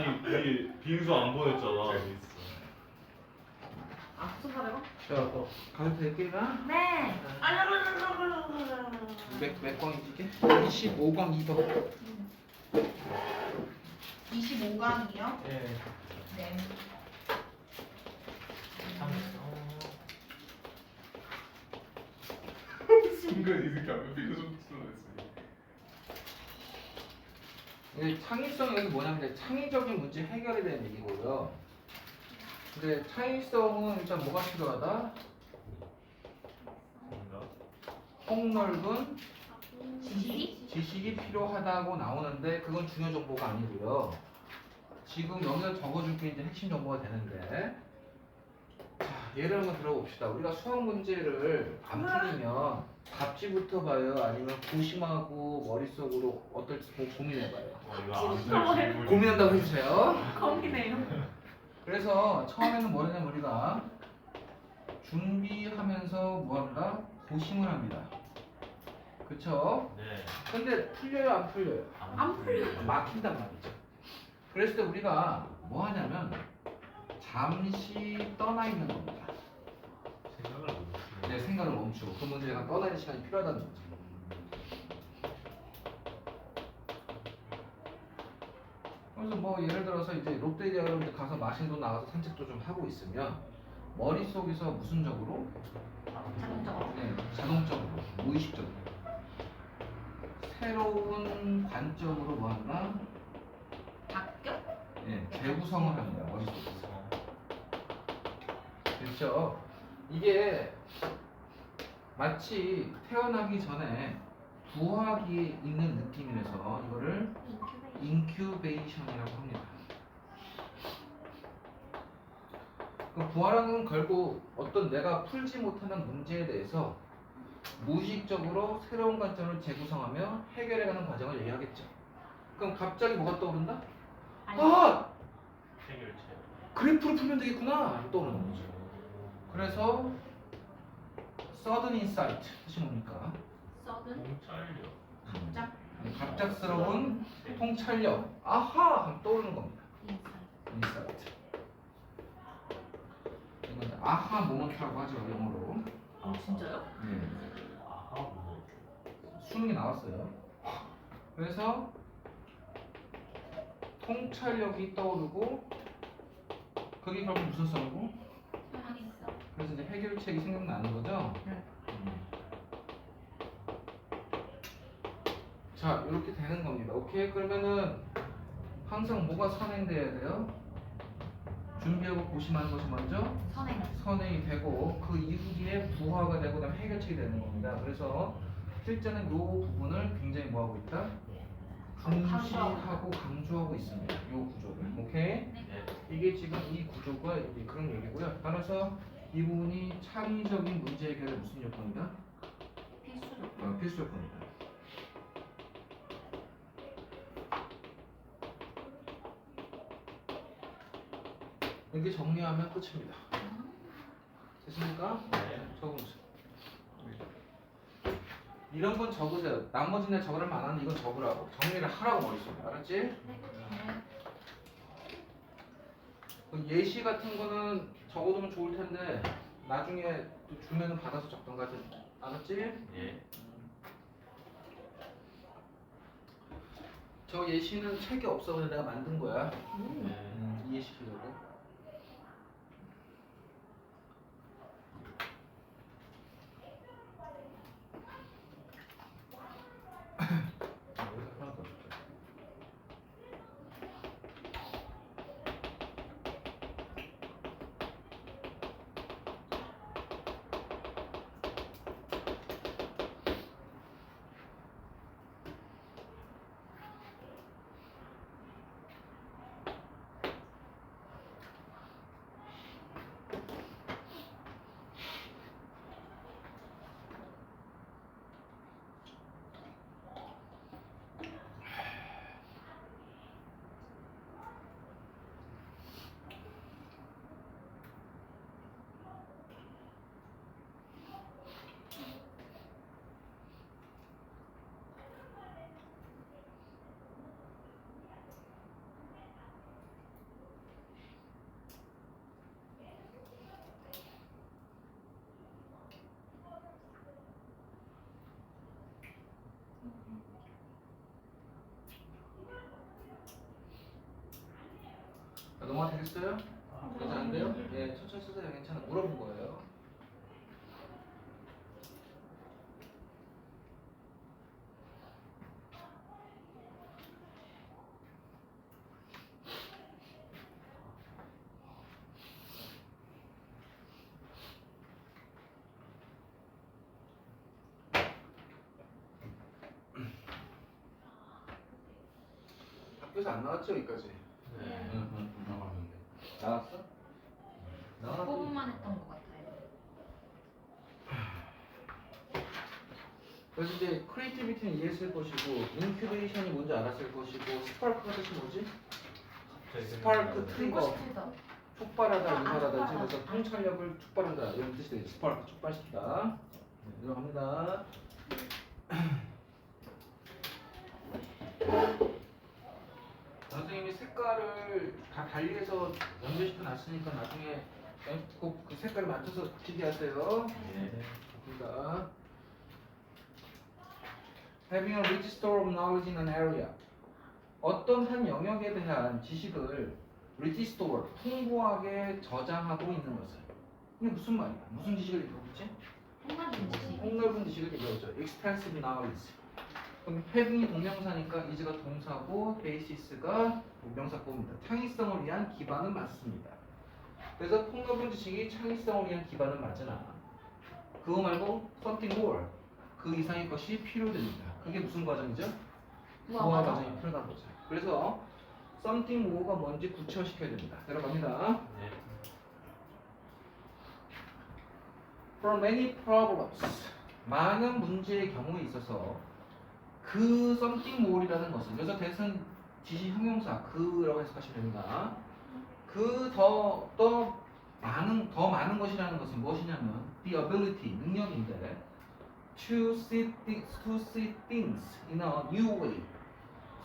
아니 우리 빙수 안 보냈잖아. 아, 무슨 말해봐? 자, 가도 될게나? 네. 몇 광이지 이게? 25광 2번. 25강이요? 예. 네. 순간 이 새끼 앞에 빙수 좀 쓸어냈어. 이게 창의성 여기 뭐냐면 창의적인 문제 해결에 대한 얘기고요. 근데 창의성은 일단 뭐가 필요하다? 폭넓은 지식이 필요하다고 나오는데 그건 중요 정보가 아니고요. 지금 여기다 적어줄 게 이제 핵심 정보가 되는데, 자, 예를 한번 들어봅시다. 우리가 수학 문제를 안 풀리면 답지부터 봐요, 아니면 고심하고 머릿속으로 어떨지 고민해봐요. 이거 안 돼. 고민한다고 해주세요. 거기네요. 그래서 처음에는 뭐냐면 우리가 준비하면서 뭐합니다? 고심을 합니다. 그쵸? 네. 근데 풀려요, 안 풀려요? 안 풀려요. 막힌단 말이죠. 그랬을 때 우리가 뭐 하냐면 잠시 떠나 있는 겁니다. 생각을 못 해. 내 생각을 멈추고 그 문제가 떠나 있는 시간이 필요하다는 거죠. 그래서 뭐 예를 들어서 이제 롯데리아 이런 데 가서 마신도 나가서 산책도 좀 하고 있으면 머릿속에서 무슨적으로? 자동적으로. 네, 자동적으로, 무의식적으로 새로운 관점으로 뭐 한다? 바뀌어? 네, 재구성을 합니다. 머릿속에서. 그렇죠? 이게 마치 태어나기 전에 부화기에 있는 느낌이라서 이거를 인큐베이션이라고 합니다. 그 부화라는 건 결국 어떤 내가 풀지 못하는 문제에 대해서 무의식적으로 새로운 관점을 재구성하며 해결해가는 과정을 얘기하겠죠. 그럼 갑자기 뭐가 떠오른다? 아! 해결책. 그래프를 풀면 되겠구나! 떠오르는 거죠. 그래서 sudden insight 뜻이 뭡니까? 써든 공찰력. 갑작 갑작스러운 통찰력. 아하! 하면 떠오르는 겁니다. 인사이트. insight. 이건 아하 모먼트라고 하죠, 영어로. 아, 진짜요? 네. 아하 뭐. 수능이 나왔어요. 그래서 통찰력이 떠오르고 그게 결국 무슨 썰고? 있어. 그래서 이제 해결책이 생각나는 거죠. 네. 자, 이렇게 되는 겁니다. 오케이? 그러면은 항상 뭐가 선행돼야 돼요? 준비하고 고심하는 것이 먼저 선행. 선행이 되고 그 이후에 부화가 되고 그다음에 해결책이 되는 겁니다. 그래서 실제는 이 부분을 굉장히 뭐하고 있다? 중시하고 강조하고 있습니다. 이 구조를. 오케이? 네. 이게 지금 이 구조가 이제 그런 얘기고요. 따라서 이 부분이 창의적인 문제 해결의 무슨 요건이다? 필수적. 필수 요건이다. 이렇게 정리하면 끝입니다. 됐습니까? 네. 적어보세요. 이런 건 적으세요. 나머지는 적으라면 안 하는데 이건 적으라고. 정리를 하라고 머릿속에. 알았지? 네. 그 예시 같은 거는 적어두면 좋을 텐데 나중에 또 주면은 받아서 적던가 좀. 알았지? 예. 저 예시는 책이 없어서 내가 만든 거야. 네. 이해시키려고. 하나 더 줄게. 넘어가 되겠어요? 아, 괜찮은데요? 예, 천천히 쓰세요. 괜찮아. 물어본 거예요. 학교에서 안 나왔죠, 여기까지? 네. 나왔는데. 나왔어? 나왔어? 5분만 했던 것 같아요. 그래서 이제 크리에이티비티는 이해했을 것이고 인큐베이션이 뭔지 알았을 것이고 스파르크가 뜻이 뭐지? 스파르크 트리거 포스트다. 촉발하다 유발하다 촉발하다. 그래서 통찰력을 촉발한다 이런 뜻이 되죠. 스파르크 촉발시키다. 네, 들어갑니다. 선생님이 색깔을 다 달리해서 연결시켜 놨으니까 나중에 꼭 그 색깔을 맞춰서 붙이게 하세요. 네. 갑니다. Having a rich store of knowledge in an area. 어떤 한 영역에 대한 지식을 rich store, 풍부하게 저장하고 있는 것을. 이게 무슨 말이야? 무슨 지식을 얘기하겠지? 폭넓은 지식. 폭넓은 지식을 얘기하죠. Extensive knowledge. 그럼 having이 동명사니까 is가 동사고 basis가 명사법입니다. 창의성을 위한 기반은 맞습니다. 그래서 폭넓은 지식이 창의성을 위한 기반은 맞으나 그거 말고 something more, 그 이상의 것이 필요됩니다. 그게 무슨 과정이죠? 부화 과정이 필요하다 보죠. 그래서 something more가 뭔지 구체화시켜야 됩니다. 들어갑니다. 네. For many problems, 많은 문제의 경우에 있어서 그 something more이라는 것은 여기서 대선 지시 형용사 그라고 해석하시면 됩니다. 그 더 많은 것이라는 것은 무엇이냐면 the ability, 능력인데 to see things in a new way,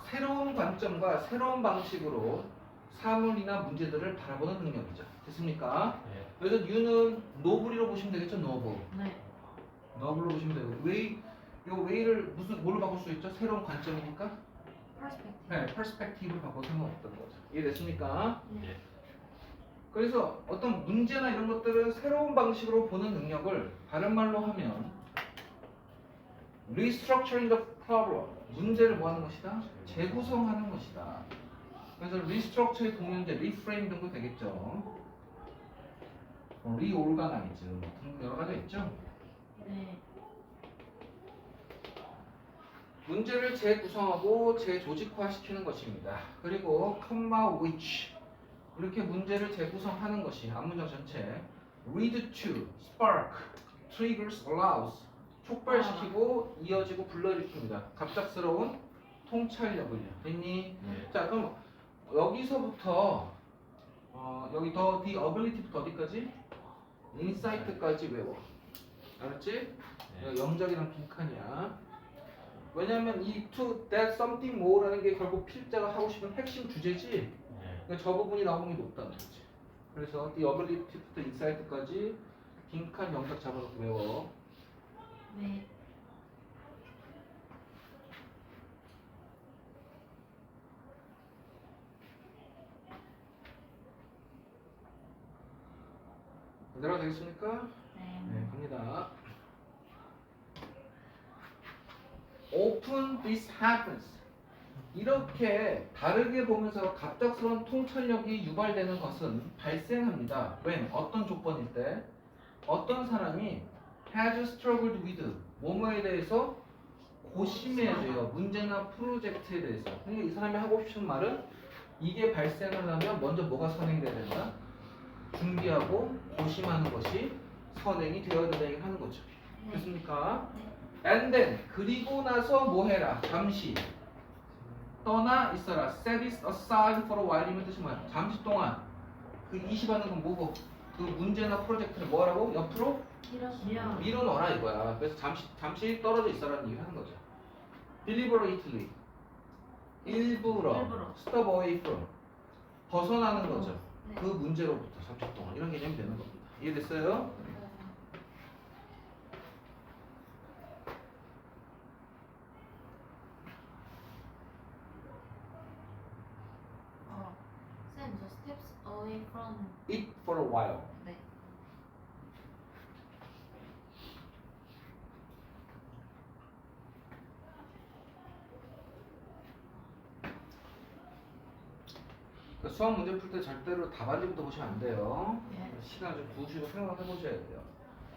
새로운 관점과 새로운 방식으로 사물이나 문제들을 바라보는 능력이죠. 됐습니까? 네. 그래서 new는 noble이로 보시면 되겠죠. noble. 네. noble로 보시면 되고 way, 요 way를 뭘로 바꿀 수 있죠? 새로운 관점이니까 퍼스펙티브. 네, perspective로 바꿔도 상관없다는 거죠. 이해됐습니까? 네. 그래서 어떤 문제나 이런 것들을 새로운 방식으로 보는 능력을 다른 말로 하면 restructuring the problem, 문제를 뭐 하는 것이다? 재구성하는 것이다. 그래서 restructure의 동명제 reframe 등도 되겠죠. reorganize 등등 여러 가지가 있죠. 네. 문제를 재구성하고 재조직화시키는 것입니다. 그리고 comma which, 이렇게 문제를 재구성하는 것이 앞문장 전체 lead to, spark, triggers, allows, 촉발시키고 이어지고 불러일으킵니다. 갑작스러운 통찰력을요. 됐니? 네. 자, 그럼 여기서부터 여기 더 the ability부터 어디까지? insight까지 외워. 알았지? 네. 영작이랑 빈칸이야. 왜냐면 이 to that something more라는 게 결국 필자가 하고 싶은 핵심 주제지. 네. 그러니까 저 부분이 나오는 게 높다는 거지. 그래서 the ability부터 insight까지 빈칸 영작 잡아놓고 외워. 네. 내려가 되겠습니까? 네. 네, 갑니다. Often this happens. 이렇게 다르게 보면서 갑작스러운 통찰력이 유발되는 것은 발생합니다. when? 어떤 조건일 때? 어떤 사람이 has struggled with 뭐뭐에 대해서 고심해야 돼요. 문제나 프로젝트에 대해서. 그러니까 이 사람이 하고 싶은 말은 이게 발생하려면 먼저 뭐가 선행돼야 된다? 준비하고 고심하는 것이 선행이 되어야 된다 얘기를 하는 거죠. 네. 됐습니까? 네. And then 그리고 나서 뭐 해라? 잠시 떠나 있어라. Set it aside for a while이면 뜻이 뭐야? 잠시 동안 그 이시하는 건 뭐고? 그 문제나 프로젝트를 뭐 하라고? 옆으로 이런. 밀어넣어라 이거야. 그래서 잠시 떨어져 있어라는 얘기를 하는 거죠. Deliberately, 일부러 step away from, 벗어나는 거죠. 네. 그 문제로부터 잠시 동안 이런 개념이 되는 겁니다. 이해됐어요? 쌤, the steps away from. it for a while. 네. 그러니까 수학 문제 풀 때 절대로 답안지부터 보시면 안 돼요. 네. 시간 좀 두시고 생각해 보셔야 돼요.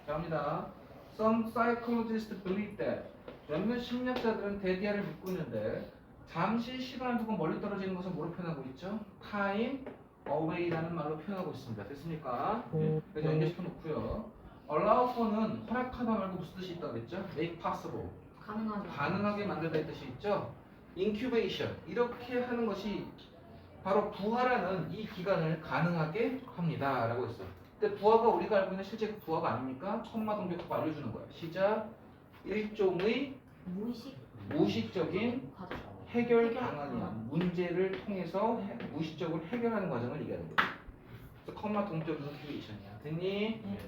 자, 갑니다. Some psychologists believe that 몇몇 심리학자들은 대디아를 믿고 있는데 잠시 시간을 두고 멀리 떨어지는 것을 뭐로 표현하고 있죠? Time away라는 말로 표현하고 있습니다. 됐습니까? 그래서 연결시켜 놓고요. allow for는 허락하다 말고 무슨 뜻이 있다고 그랬죠? make possible 가능하죠. 가능하게 만들다의 뜻이 있죠? incubation 이렇게 하는 것이 바로 부화라는 이 기간을 가능하게 합니다 라고 했어요. 근데 부화가 우리가 알고 있는 실제 부화가 아닙니까? 컴마동격하고 알려주는 거야. 시작 일종의 무의식적인 과정. 해결 방안이야. 문제를 통해서 무의식적으로 해결하는 과정을 얘기하는 거야. 그래서 컴마 동적 인큐베이션이야. 됐니? 네.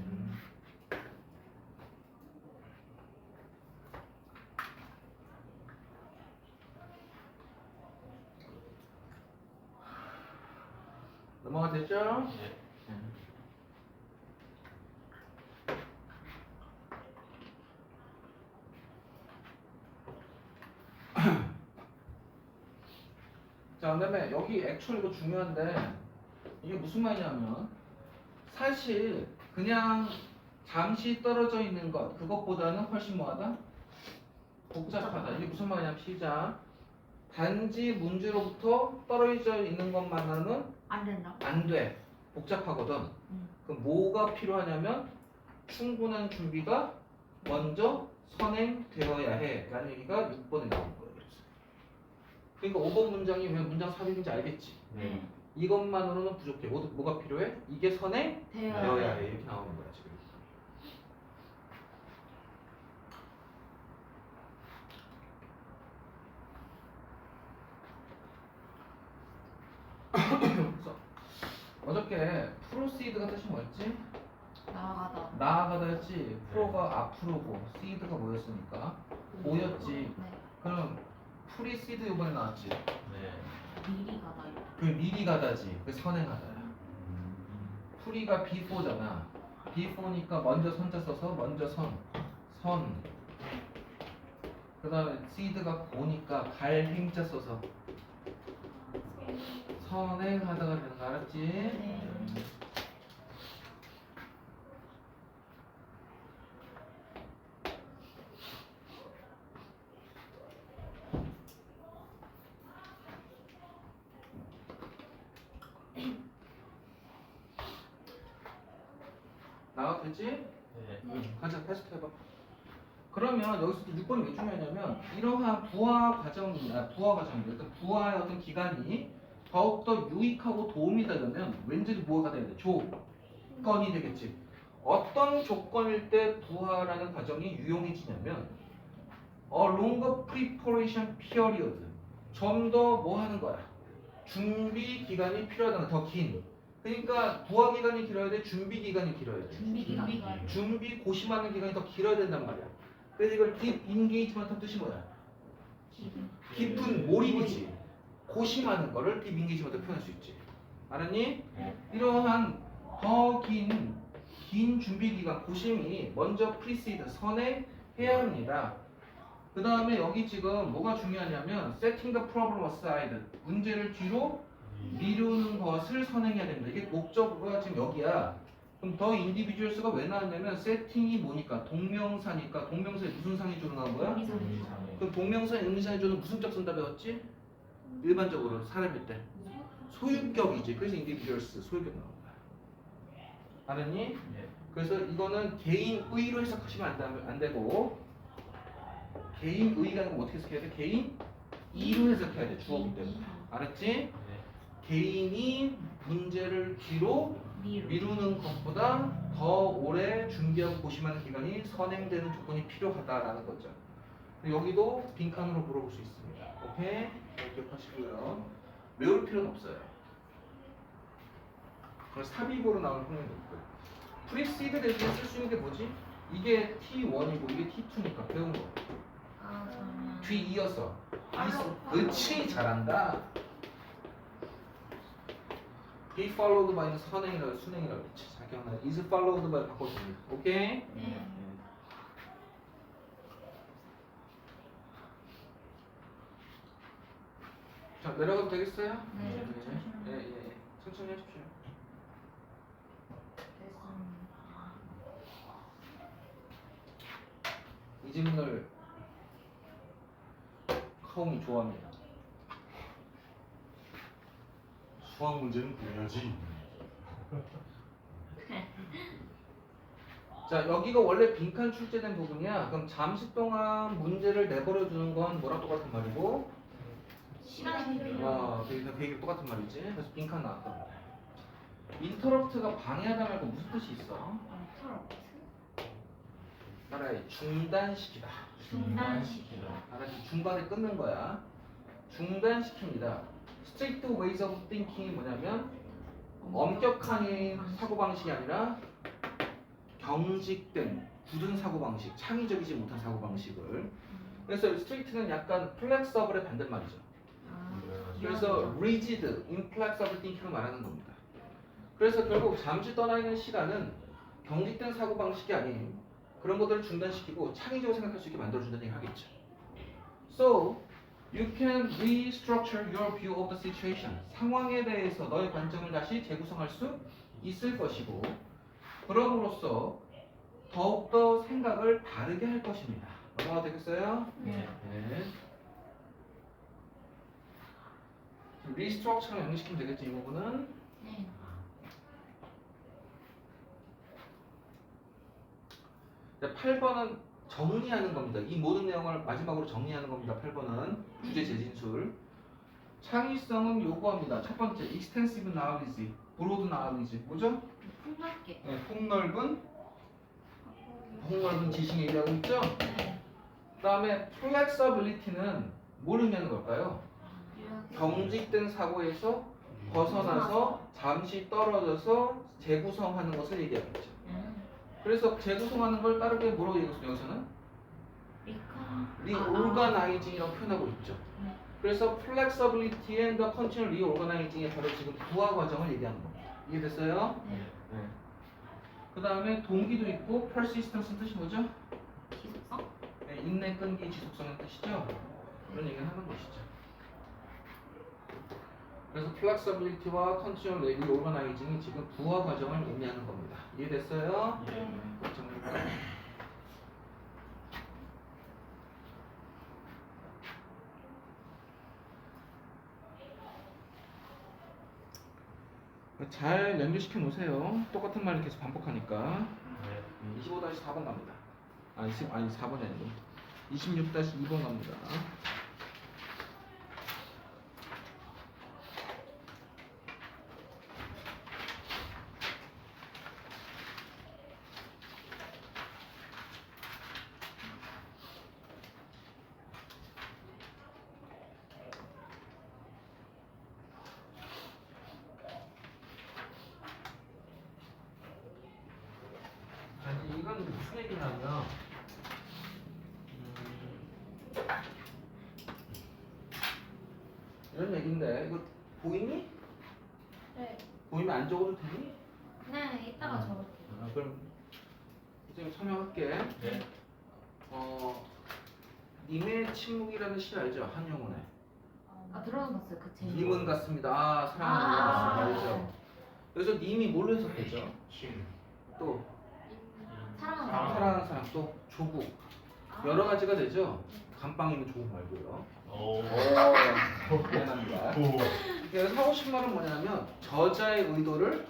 넘어가 됐죠? 네. 자, 그다음에 여기 액츄얼 이거 중요한데 이게 무슨 말이냐면 사실 그냥 잠시 떨어져 있는 것 그것보다는 훨씬 뭐하다? 복잡하다. 이게 무슨 말이냐면 시작. 단지 문제로부터 떨어져 있는 것만으로는 안 된다. 안 돼. 복잡하거든. 그럼 뭐가 필요하냐면 충분한 준비가 먼저 선행되어야 해. 라는 얘기가 6번에 나온 거예요. 그러니까 5번 문장이 왜 문장 삽입인지 알겠지? 네. 이것만으로는 부족해. 뭐가 필요해? 이게 선행되어야 되어야 해. 이렇게 나오는 거야 지금. 그래서 어저께 프로시드가 뜻이 뭐였지? 나아가다. 나아가다였지. 프로가 앞으로고 시드가 뭐였으니까 오였지. 네. 그럼 프리시드 이번에 나왔지. 네. 미리 가다. 그 미리 가다지. 그 선행하다야. 프리가 before잖아. before니까 먼저 선자 써서 먼저 선. 그 다음에 seed가 고니까 갈 행자 써서 선행하다가 되는 거 알았지? 네. 나왔겠지? 네. 가자, 테스트 해봐. 그러면 여기서 또 6번이 왜 중요하냐면 이러한 부화 과정이나 일단 부화의 어떤 기간이 더욱더 유익하고 도움이 되려면 왠지 뭐가 돼야 돼? 조건이 되겠지. 어떤 조건일 때 부화라는 과정이 유용해지냐면 longer preparation period 좀 더 뭐 하는 거야? 준비 기간이 필요하다는 더 긴. 그러니까 부화 기간이 길어야 돼? 준비 기간이 길어야 돼? 준비 기간. 준비 고심하는 기간이 더 길어야 된단 말이야. 그래서 이걸 deep engagement 한 뜻이 뭐야? 깊은 몰입이지. 고심하는 거를 deep engagement으로 표현할 수 있지. 알았니? 네. 이러한 더 긴 준비 기간 고심이 먼저 precede 선행해야 합니다. 그 다음에 여기 지금 뭐가 중요하냐면 setting the problem aside 문제를 뒤로 미루는 것을 선행해야 됩니다. 이게 목적어가 지금 여기야. 그럼 더 인디비주얼스가 왜 나왔냐면 세팅이 뭐니까 동명사니까 동명사에 무슨 상이조로 나온 거야? 그럼 동명사 의미상이조는 무슨 격 쓴다 배웠지? 일반적으로 사람일 때 소유격이지. 그래서 인디비주얼스 소유격 나온 거야. 알았니? 네. 그래서 이거는 개인의로 해석하시면 안 되고 개인의가 어떻게 해석해야 돼? 개인이로 해석해야 돼. 주어기 때문에. 알았지? 네. 개인이 문제를 뒤로 미루는 것보다 더 오래 준비하고 고심하는 기간이 선행되는 조건이 필요하다라는 거죠. 여기도 빈칸으로 물어볼 수 있습니다. 오케이? 기억하시고요. 외울 필요는 없어요. 그래서 삽입으로 나오는 확률이 높고요. 프리시드 대신에 쓸 수 있는 게 뭐지? 이게 T1이고 이게 T2니까 배운 거. 아, 그러면. 뒤 이어서. 그렇지, 잘한다. be followed by는 선행이라고 순행이라고 그랬지. 잘 기억나. is followed by 바꿔줍니다. 오케이? 네. 자, 내려가도 되겠어요? 네. 예. 천천히 하십시오. 이 질문을 카움이 좋아합니다. 수학 문제는 그래야지. 자, 여기가 원래 빈칸 출제된 부분이야. 그럼 잠시 동안 문제를 내버려 두는 건 뭐랑 똑같은 말이고? 시간이 필요. 그 얘기 똑같은 말이지. 그래서 빈칸 나왔다. 인터럽트가 방해하다 말고 무슨 뜻이 있어? 인터럽트. 따라해. 중단시키다. 중단시키다. 알았지? 중간에 끊는 거야. 중단시킵니다. Strict ways of thinking이 뭐냐면 엄격한 사고방식이 아니라 경직된 굳은 사고방식, 창의적이지 못한 사고방식을. 그래서 strict는 약간 flexible의 반대말이죠. 그래서 rigid, inflexible thinking을 말하는 겁니다. 그래서 결국 잠시 떠나 있는 시간은 경직된 사고방식이 아닌 그런 것들을 중단시키고 창의적으로 생각할 수 있게 만들어준다는 얘기를 하겠죠. So, you can restructure your view of the situation. 상황에 대해서 너의 관점을 다시 재구성할 수 있을 것이고 그럼으로써 더욱더 생각을 바르게 할 것입니다. 넘어가도 되겠어요? 네. 리스트럭처를 연결시키면 되겠지, 이 부분은. 네. 자, 8번은 정리하는 겁니다. 이 모든 내용을 마지막으로 정리하는 겁니다. 8번은 주제 재진술. 창의성은 요구합니다. 첫 번째, extensive knowledge, broad knowledge. 뭐죠? 풍넓게. 네, 폭넓은 지식 얘기하고 있죠? 네. 그 다음에 flexibility는 뭘 의미하는 걸까요? 경직된 사고에서 벗어나서 잠시 떨어져서 재구성하는 것을 얘기하겠죠. 그래서 재구성하는 걸 다르게 뭐라고 얘기했어요? 여기서는 reorganizing이라고 표현하고 있죠. 그래서 flexibility and the continual reorganizing의 바로 지금 부하 과정을 얘기하는 겁니다. 이해됐어요? 네. 그 다음에 동기도 있고 persistence 뜻이 뭐죠? 지속성? 네, 인내, 끈기, 지속성의 뜻이죠. 그런 얘기를 하는 것이죠. 그래서 flexibility와 continual reorganizing이 지금 부하 과정을 의미하는 겁니다. 이해됐어요? 정리할까요? 잘 연결시켜 놓으세요. 똑같은 말을 계속 반복하니까. 25-4번 갑니다. 아니 4번이 아니고 26-2번 갑니다. 아니 이건 무슨 얘기냐면 이런 얘기인데 이거 보이니? 네. 보이면 안 적어도 되니? 네, 이따가 적을게요. 그럼 선생님 설명할게. 네. 님의 침묵이라는 시 알죠? 한영훈의 들어봤어요. 그 제목. 님은 같습니다. 사랑하는 것 같습니다. 알죠? 그래서 님이 뭘로 해석되죠? 또 사랑하는 사랑하는 사람, 또 조국 여러 가지가 되죠? 감방이면 조국 말고요. 미안합니다. 그래서 하고 싶은 말은 뭐냐면 저자의 의도를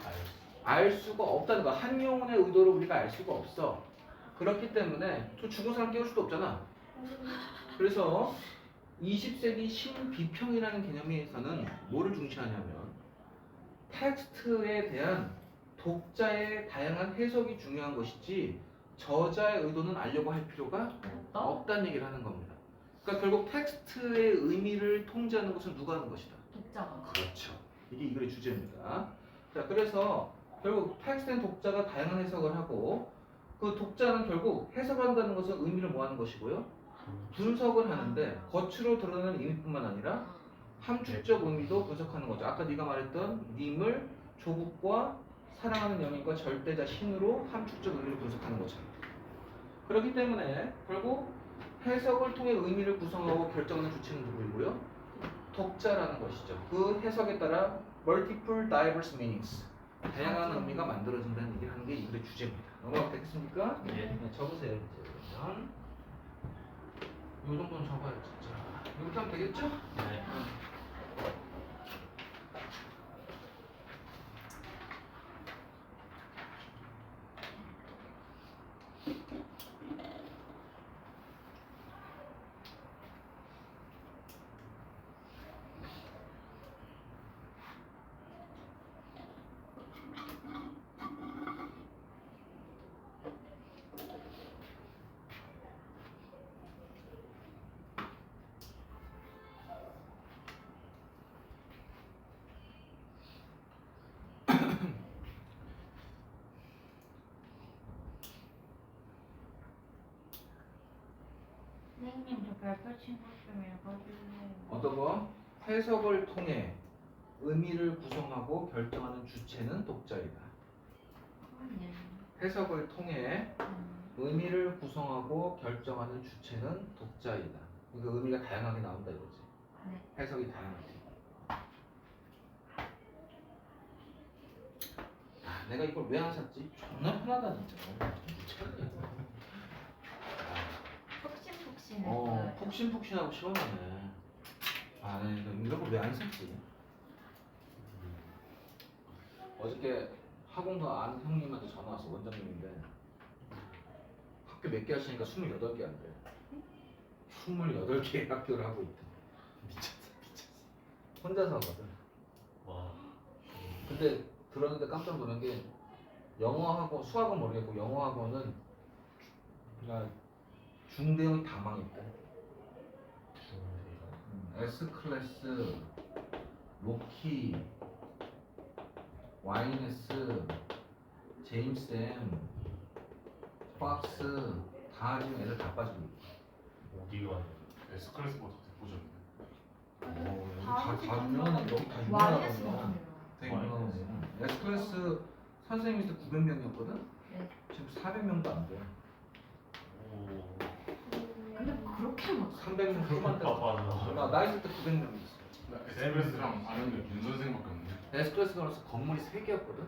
알 수가 없다는 거. 한용운의 의도를 우리가 알 수가 없어. 그렇기 때문에 또 죽은 사람 깨울 수도 없잖아. 그래서 20세기 신비평이라는 개념에서는 뭐를 중시하냐면 텍스트에 대한 독자의 다양한 해석이 중요한 것이지 저자의 의도는 알려고 할 필요가 없다는 얘기를 하는 겁니다. 그러니까 결국 텍스트의 의미를 통제하는 것은 누가 하는 것이다? 독자가. 그렇죠. 이게 이 글의 주제입니다. 자, 그래서 결국 텍스트는 독자가 다양한 해석을 하고 그 독자는 결국 해석을 한다는 것은 의미를 뭐 하는 것이고요? 분석을 하는데 겉으로 드러나는 의미뿐만 아니라 함축적 의미도 분석하는 거죠. 아까 네가 말했던 님을 조국과 사랑하는 연인과 절대자 신으로 함축적 의미를 분석하는 것처럼. 그렇기 때문에 결국 해석을 통해 의미를 구성하고 결정하는 주체는 누구이고요? 독자라는 것이죠. 그 해석에 따라 multiple diverse meanings, 다양한 의미가 만들어진다는 얘기를 하는 게 이 글의 주제입니다. 넘어가도 되겠습니까? 네. 적으세요. 이제 그러면 이 정도는 적어야지. 자, 이렇게 하면 되겠죠? 네. 선생님 저 별표 친구 좀 읽어주세요. 어떤 거? 해석을 통해 의미를 구성하고 결정하는 주체는 독자이다. 네. 해석을 통해 의미를 구성하고 결정하는 주체는 독자이다. 그러니까 의미가 다양하게 나온다 이거지. 네. 해석이 다양하게. 아, 내가 이걸 왜 안 샀지? 존나 편하다 진짜. 폭신폭신했어요. 푹신푹신하고 시원하네. 아, 내가 이런 거 왜 안 샀지? 어저께 학원도 아는 형님한테 전화 왔어. 원장님인데 학교 몇 개 하시니까 28개 한대. 28개의 학교를 하고 있대. 미쳤어. 혼자서 하거든. 와. 근데 들었는데 깜짝 놀란 게 영어하고 수학은 모르겠고 영어학원은 그냥 중대형 다 망했대. S클래스, 로키, YNS, 제임스 M, 박스 다 지금 애들 다 빠지고 있고. 어디가 S클래스보다 더 대표적인데. 다 유명한 여기 다 와이어스 유명하거든. 되게 유명하거든. S클래스 선생님이 그때 900명이었거든. 네. 지금 400명도 안 돼. 오. 근데 그렇게 막 300명 초반대. 바빠서. 나 있을 때 900명 있어. 나 S클래스랑 아는데 윤 선생밖에 없네. S클래스 가서 건물이 3개였거든.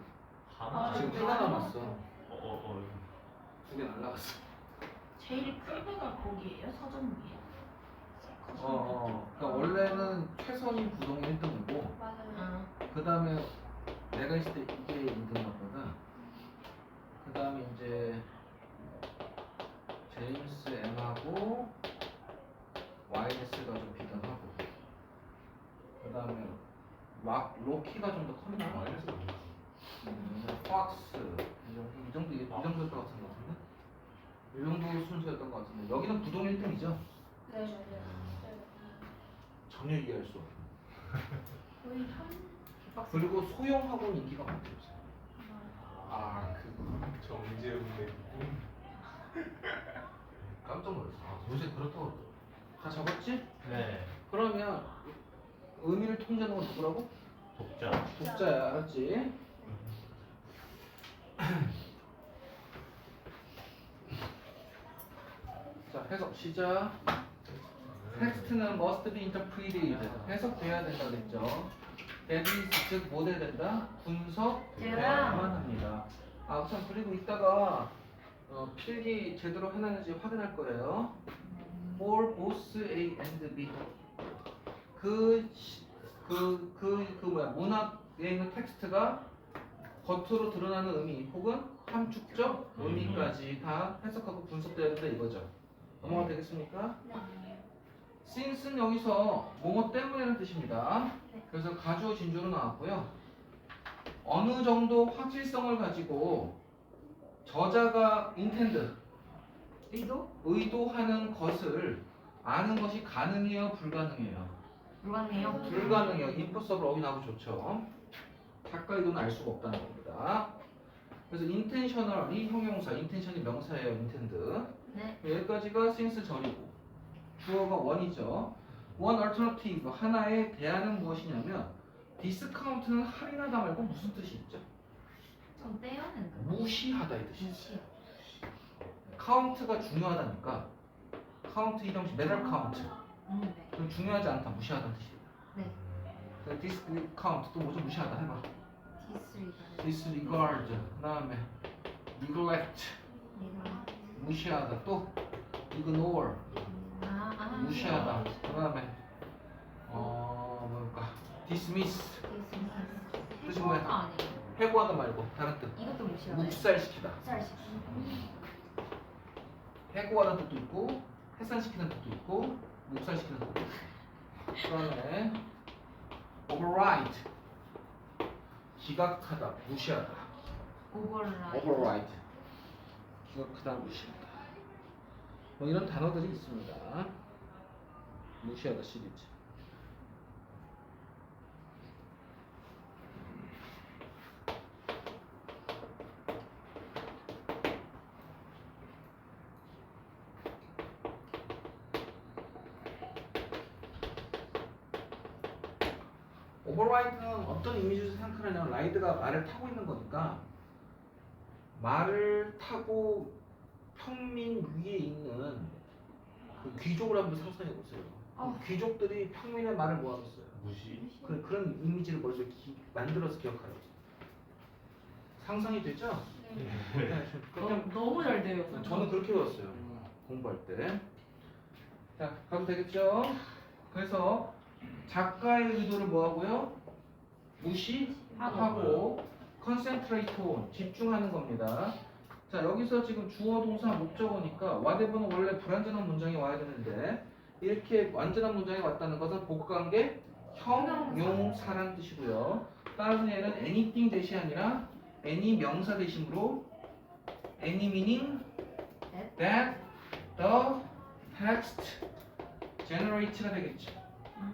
하나. 지금 네. 하나 남았어. 어. 2개 날라갔어. 제일 큰 데가 거기예요? 서점이에요? 그러니까 원래는 최선희 부동이 1등이고 맞아요. 그 다음에 내가 있을 때 이게 2등이었거든. 그 다음에 이제 제임스 M하고 YS가 좀 비등하고 그 다음에 로키가 좀 더 컸나? 마이너스가 뭐야? 팍스 이 정도였던 것 같은데? 이 정도 순서였던 것 같은데 여기는 부동 1등이죠? 네, 맞아요. 전혀 이해할 수 없어. 거의 한 그리고 소형 학원 인기가 많대요. 아, 그 정재훈의 깜짝 놀랐어. 요새 그렇다고 그러더라고. 다 적었지? 네. 그러면 의미를 통제하는 건 누구라고? 독자. 독자야, 알았지? 자, 해석 시작. 텍스트는 must be interpreted. 해석돼야 된다 그랬죠. that is 즉 뭐 돼야 된다? 분석돼야만 합니다. 아, 참 그리고 이따가 필기 제대로 해놨는지 확인할 거예요. for both A and B. 문학에 있는 텍스트가 겉으로 드러나는 의미 혹은 함축적 의미까지 다 해석하고 분석돼야 된다 이거죠. 넘어가도 되겠습니까? since는 여기서 뭐뭐 때문에라는 뜻입니다. 그래서 가주어 진주로 나왔고요. 어느 정도 확실성을 가지고 저자가 intend 의도하는 것을 아는 것이 가능해요, 불가능해요? 불가능해요. 불가능해요. impossible 어휘나고 좋죠. 작가 의도는 알 수가 없다는 겁니다. 그래서 intentional이 형용사, intention이 명사예요, intend. 네. 여기까지가 since 절이고 주어가 one이죠. one alternative 하나의 대안은 무엇이냐면 디스카운트는 할인하다 말고 무슨 뜻이 있죠? 좀 떼어낸다. 무시하다 이 뜻이죠. 무시. 카운트가 중요하다니까 카운트 이동식 매달 카운트 네. 그럼 중요하지 않다 무시하다는 뜻이에요. 네. 디스카운트 또 뭐죠? 무시하다 해봐. 디스리가드. disregard 그 다음에 neglect 무시하다 또 ignore 무시하다 그 다음에 뭘까 dismiss 뜻이 뭐야? 해고가 아니에요. 해고하다 말고 다른 뜻 이것도 무시하나요? 묵살시키다 묵살시키기. 해고하는 뜻도 있고 해산시키는 뜻도 있고 묵살시키는 뜻도 있고 그 다음에 override 기각하다 무시하다 오버라이드. override 기각하다 무시하다 뭐 이런 단어들이 있습니다. 무시하다 시리즈 오버라이드는 어떤 이미지로 생각하냐면 라이드가 말을 타고 있는 거니까 말을 타고 평민 위에 있는 그 귀족을 한번 상상해 보세요. 귀족들이 평민의 말을 뭐 하겠어요? 무시. 그런 이미지를 먼저 만들어서 기억하라고. 상상이 되죠? 네. 그냥 너무 잘 돼요. 저는 그렇게 배웠어요. 공부할 때. 자, 가도 되겠죠? 그래서 작가의 의도를 뭐 하고요? 무시하고 concentrate on 집중하는 겁니다. 자, 여기서 지금 주어 동사 목적어니까 whatever는 원래 불완전한 문장이 와야 되는데 이렇게 완전한 문장이 왔다는 것은 복관계 형용사란 뜻이고요. 따라서 얘는 anything 대시 아니라 any 명사 대신으로 any meaning that the text generate가 되겠죠.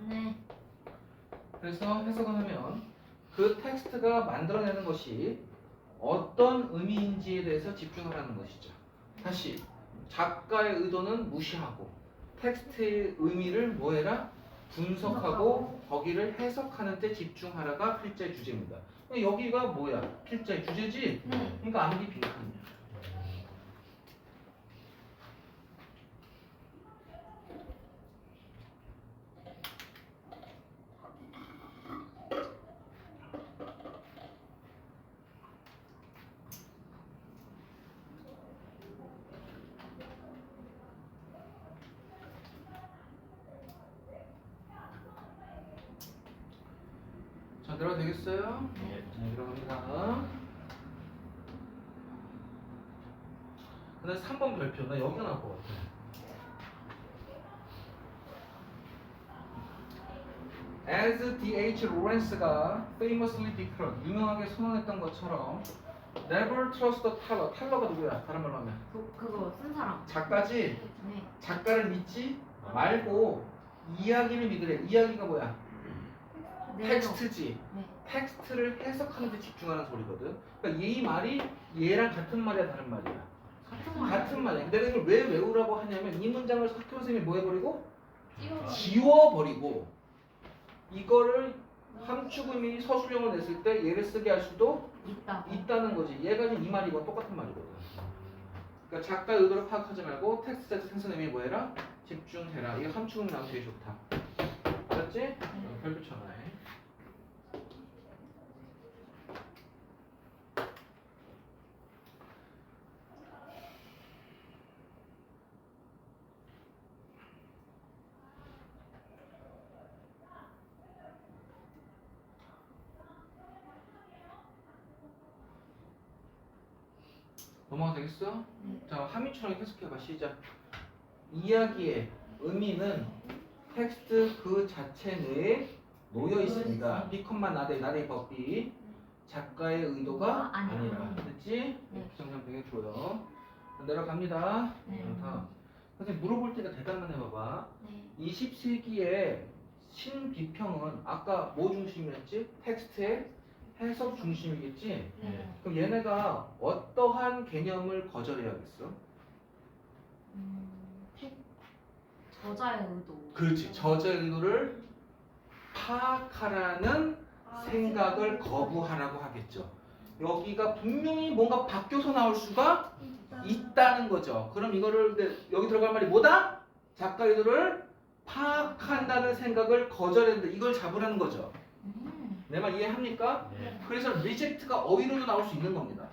네. 그래서 해석을 하면 그 텍스트가 만들어내는 것이 어떤 의미인지에 대해서 집중하라는 것이죠. 다시 작가의 의도는 무시하고 텍스트의 의미를 뭐해라? 분석하고 거기를 해석하는 데 집중하라가 필자의 주제입니다. 여기가 뭐야? 필자의 주제지? 네. 그러니까 암기 빈칸이야. 자, 들어가 되겠어요? 네. 네, 들어갑니다. 근데 3번 별표, 나 여기가 나올 것 같아. As D.H. Lawrence가 famously declared, 유명하게 선언했던 것처럼 Never trust the teller. 텔러가 누구야? 다른 말로 하면 그거 쓴 사람. 작가지? 네. 작가를 믿지 말고 이야기를 믿으래. 이야기가 뭐야? 텍스트지. 네. 텍스트를 해석하는 데 집중하는 소리거든. 그러니까 이 말이 얘랑 같은 말이야, 다른 말이야? 같은 말. 같은 말이야. 내가 이걸 왜 외우라고 하냐면 이 문장을 학교 선생님이 뭐 해버리고? 띄워. 지워버리고 이거를 함축 의미 서술형을 냈을 때 얘를 쓰게 할 수도 있다. 있다는 거지. 얘가 지금 이 말이고 똑같은 말이거든. 그러니까 작가의 의도를 파악하지 말고 텍스트에서 생성 의미 뭐 해라? 집중해라. 이거 함축 의미 나오면 되게 좋다. 알았지? 별표 쳐놔. 넘어가 되겠어? 네. 자, 함의처럼 해석해봐. 시작. 이야기의 의미는 텍스트 그 자체 내에 놓여 있습니다. 비컷만 나대 법비 작가의 의도가 아니라. 됐지? 네. 정상 되겠고요. 내려갑니다. 네. 다음. 선생님 물어볼 때가 대답만 해봐봐. 네. 20세기의 신비평은 아까 뭐 중심이었지? 텍스트의 해석 중심이겠지? 네. 그럼 얘네가 어떠한 개념을 거절해야겠어? 저자의 의도. 그렇지. 저자의 의도를 파악하라는 생각을 거부하라고 하겠죠. 여기가 분명히 뭔가 바뀌어서 나올 수가 있다는 거죠. 그럼 이거를 여기 들어갈 말이 뭐다? 작가 의도를 파악한다는 생각을 거절해야 된다. 이걸 잡으라는 거죠. 내 말 이해합니까? 네. 그래서 리젝트가 어휘로도 나올 수 있는 겁니다.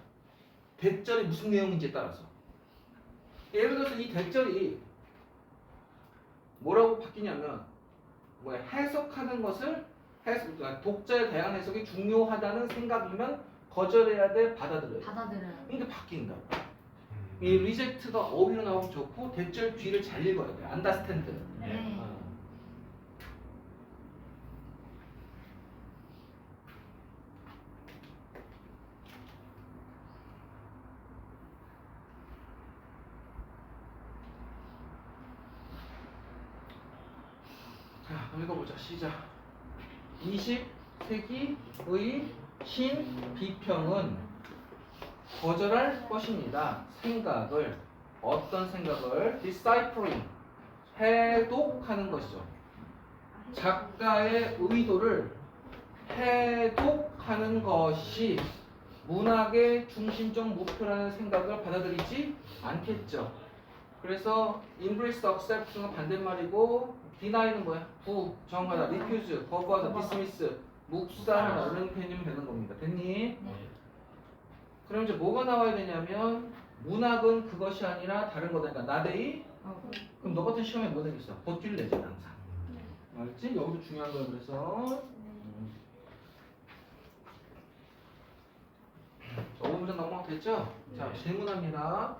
대절이 무슨 내용인지에 따라서. 예를 들어서 이 대절이 뭐라고 바뀌냐면 해석하는 것을 그러니까 독자의 다양한 해석이 중요하다는 생각이면 거절해야 돼, 받아들여야 돼. 받아들여요. 이게 바뀐다. 이 리젝트가 어휘로 나오면 좋고 대절 뒤를 잘 읽어야 돼. understand. 네. 자, 읽어보자. 시작. 20세기의 신비평은 거절할 것입니다. 생각을 어떤 생각을 deciphering 해독하는 것이죠. 작가의 의도를 해독하는 것이 문학의 중심적 목표라는 생각을 받아들이지 않겠죠. 그래서 embrace, accept는 반대말이고 deny는 뭐야? 부정하다, refuse, 거부하다, dismiss, 묵살하다 이런 개념이 되는 겁니다. 됐니? 그럼 이제 뭐가 나와야 되냐면 문학은 그것이 아니라 다른 거다. 그러니까 나대이. 그럼 너 같은 시험에 뭐 되겠어? 버티를 내잖아 항상. 알지? 여기도 중요한 거야. 그래서 5번 문장 넘어갔겠죠? 자, 질문합니다.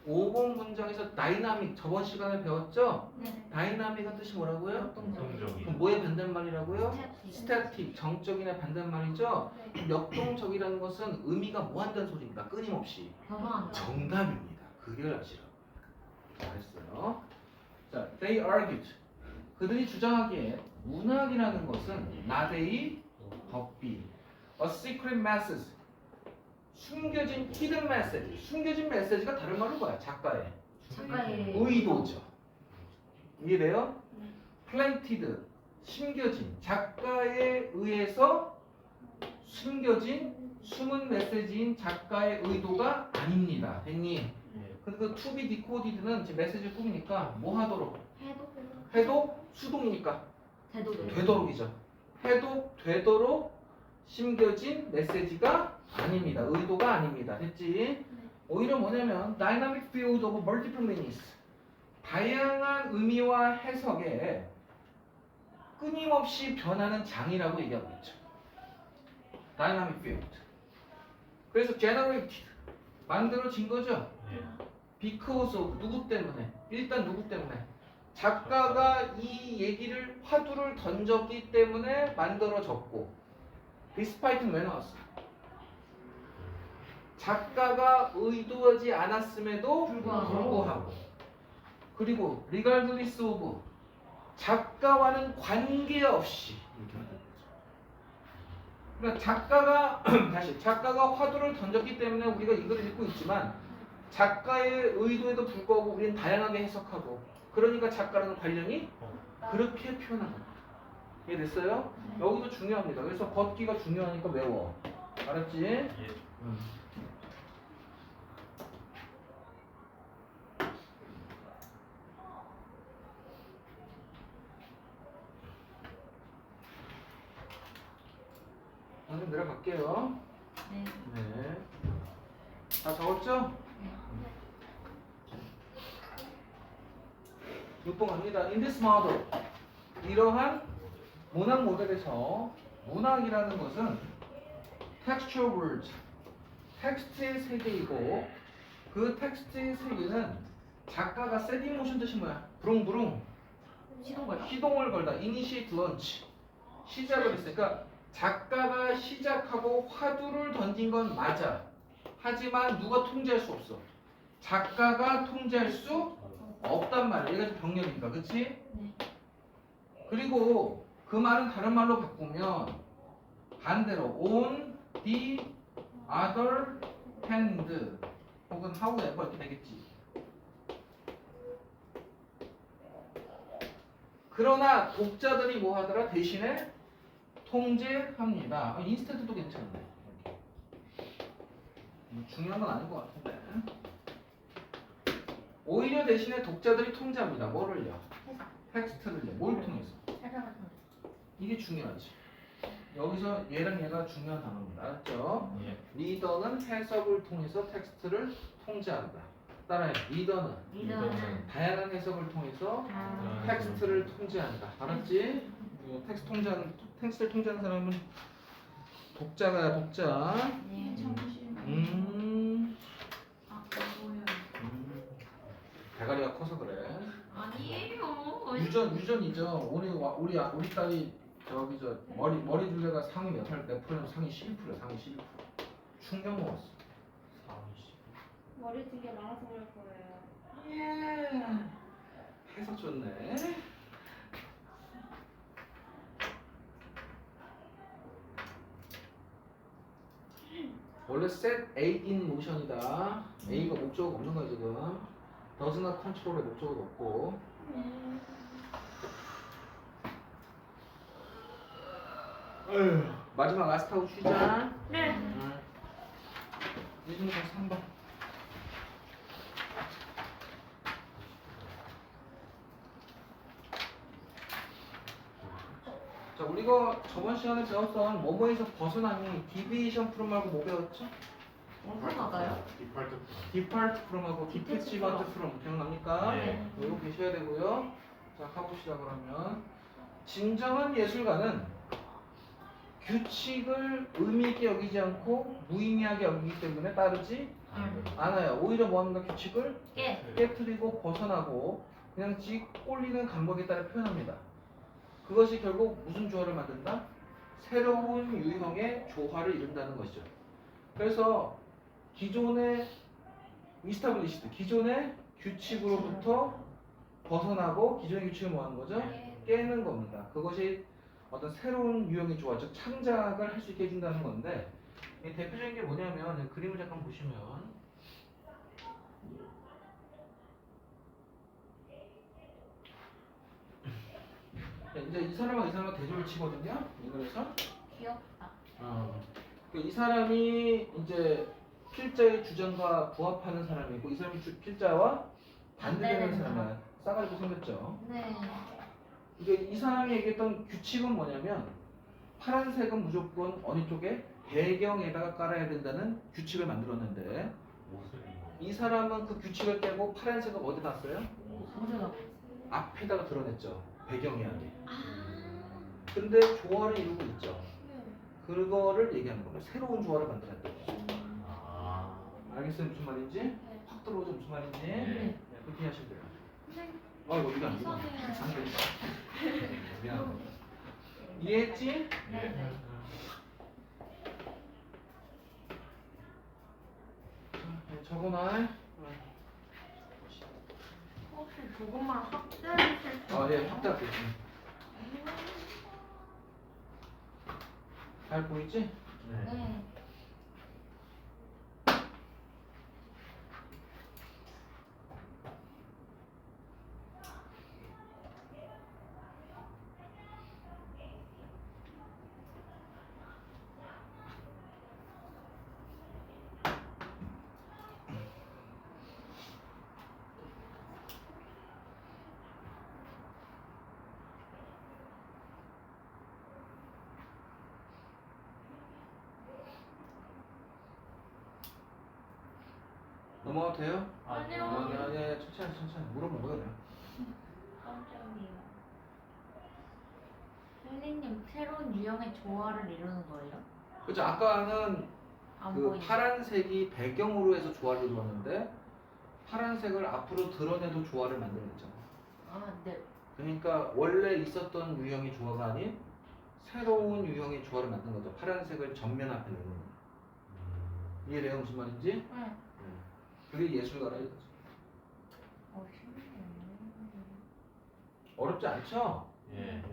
5번 문장에서 다이나믹 저번 시간에 배웠죠? 네. 다이나믹은 뜻이 뭐라고요? 성적이. 그럼 뭐의 반대말이라고요? 스태틱, 정적인의 반대말이죠? 역동적이라는 것은 의미가 뭐 한다는 소리입니다. 끊임없이. 변화한다. 정답입니다. 그걸 아시라고. 잘했어요. 자, they argued. 그들이 주장하기에 문학이라는 것은 not a 법비, a secret message. 숨겨진 hidden message. 숨겨진 메시지가 다른 말로 뭐야? 작가의 작가의 의도죠. 이해돼요? planted, 심겨진, 작가에 의해서 숨겨진 숨은 메시지인 작가의 의도가 아닙니다. 됐니? 근데 그 to be decoded는 지금 메시지 꾸미니까 뭐 하도록? 해독, 수동이니까 되도록이죠. 해독되도록 심겨진 메시지가 아닙니다. 의도가 아닙니다. 됐지? 오히려 뭐냐면 dynamic field of multiple meanings. 다양한 의미와 해석에 끊임없이 변하는 장이라고 얘기하고 있죠. dynamic field. 그래서 generated. 만들어진 거죠. because of 누구 때문에? 일단 누구 때문에? 작가가 이 얘기를 화두를 던졌기 때문에 만들어졌고 despite는 왜 나왔어? 작가가 의도하지 않았음에도 불구하고 그리고 regardless of 작가와는 관계없이 이렇게 하는 거죠. 그러니까 작가가 다시 작가가 화두를 던졌기 때문에 우리가 이걸 읽고 있지만 작가의 의도에도 불구하고 우리는 다양하게 해석하고 그러니까 작가라는 관련이 그렇게 표현한 겁니다. 이해됐어요? 여기도 중요합니다. 그래서 걷기가 중요하니까 외워. 알았지? 오늘 내려갈게요. 네. 네. 다 적었죠? 6번 갑니다. In this model. 이러한 문학 모델에서 문학이라는 것은 textual words. 텍스트의 세계이고 그 텍스트의 세계는 작가가 set in motion 뜻이 뭐야? 부릉부릉 시동을 걸다. initiate launch. 시작을 했으니까 작가가 시작하고 화두를 던진 건 맞아. 하지만 누가 통제할 수 없어. 작가가 통제할 수 없단 말이야. 얘가 좀 병렬이니까, 그렇지? 네. 그리고 그 말은 다른 말로 바꾸면 반대로 on the other hand 혹은 however 이렇게 되겠지. 그러나 독자들이 뭐 하더라? 대신에 통제합니다. 인스테드도 괜찮네. 중요한 건 아닌 것 같은데. 오히려 대신에 독자들이 통제합니다. 뭐를요? 텍스트를요. 뭘 통해서? 이게 중요하지. 여기서 얘랑 얘가 중요한 단어입니다. 알았죠? 예. 리더는 해석을 통해서 텍스트를 통제한다. 따라해. 리더는 리더는 다양한 해석을 통해서 아, 텍스트를 통제한다. 알았지? 텍스트를 통제하는 사람은 독자가 독자. 네, 참고심. 아, 뭐야? 대가리가 커서 그래. 아니에요. 유전이죠. 우리 딸이 저기 저 머리 둘레가 상위 몇 할 때 프로는 상위 12%야. 상위 12%. 충격 먹었어. 머리 되게 많아서 그럴 거예요. 예. 해석 좋네. 원래 set A in motion이다. A가 목적어가 없는 거야 지금. does not control의 목적어도 없고. 마지막 라스트하고 쉬자. 네. 요즘에 다시 3번. 자, 우리가 저번 시간에 배웠던 뭐뭐에서 벗어나니 디비에이션 프롬하고 뭐 배웠죠? 어디서 나가요? 디팔트 디파트 프롬하고 디패치먼트 프롬 기억납니까? 네. 이거 계셔야 되고요. 자, 가봅시다 그러면. 진정한 예술가는 규칙을 의미 있게 여기지 않고 무의미하게 여기기 때문에 따르지 않아요. 오히려 뭐합니까? 규칙을 깨트리고 벗어나고 그냥 직 꼴리는 감각에 따라 표현합니다. 그것이 결국 무슨 조화를 만든다? 새로운 유형의 조화를 이룬다는 것이죠. 그래서 기존의 이스타블리시드, 기존의 규칙으로부터 벗어나고 기존의 규칙을 뭐 하는 거죠? 깨는 겁니다. 그것이 어떤 새로운 유형의 조화, 즉 창작을 할 수 있게 해준다는 건데 이 대표적인 게 뭐냐면 그림을 잠깐 보시면 이제 이 사람과 이 사람과 대조를 치거든요. 이거에서 귀엽다. 이 사람이 이제 필자의 주장과 부합하는 사람이고 이 사람이 필자와 반대되는 반대되는 사람이야. 싸가지고 생겼죠. 네. 이게 이 사람이 얘기했던 규칙은 뭐냐면 파란색은 무조건 어느 쪽에 배경에다가 깔아야 된다는 규칙을 만들었는데 이 사람은 그 규칙을 깨고 파란색을 어디 놨어요? 어디다? 앞에다가 드러냈죠. 배경이 아니에요. 아. 근데 조화를 이루고 있죠. 그거를 얘기하는 겁니다. 새로운 조화를 만들었다는 거죠. 알겠어요? 무슨 말인지? 확 들어오죠? 무슨 말인지? 네. 그렇게 하시면 돼요. 선생님, 이거 이거 안 되나? 이상해요. 안 되나? 미안합니다. 이해했지? 네. 적어놔. 혹시 조금만 확대해주실 수 있어요? 예, 확대할게요. 잘 보이지? 네. 넘어가도 돼요? 아니요. 아니, 천천히 물어보고요. 그냥. 깜짝이야. 선생님, 새로운 유형의 조화를 이루는 거예요? 그죠? 아까는 안 그 보이죠? 파란색이 배경으로 해서 조화를 이루었는데 파란색을 앞으로 드러내도 조화를 만들어냈잖아. 아, 네. 그러니까 원래 있었던 유형의 조화가 아닌 새로운 유형의 조화를 만든 거죠. 파란색을 전면 앞에 내는 거. 이해돼요? 무슨 말인지? 네. 그게 예술가라 이거죠. 신기해. 어렵지 않죠? 예.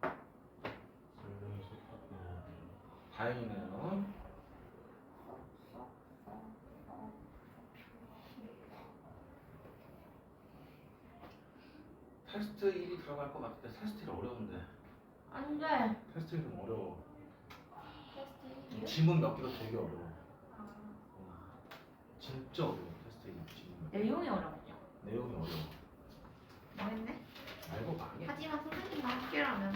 설명이 쉽고. 다행이네요. 테스트 1이 들어갈 것 같은데 테스트 1 어려운데 안 돼. 테스트가 좀 어려워. 테스트. 지문 몇 개가 되게 어려워. 아, 진짜 어려워. 테스트 지문. 내용이 어렵죠. 내용이 어려워. 뭐했네? 알고 망해. 하지만 선생님과 학교라면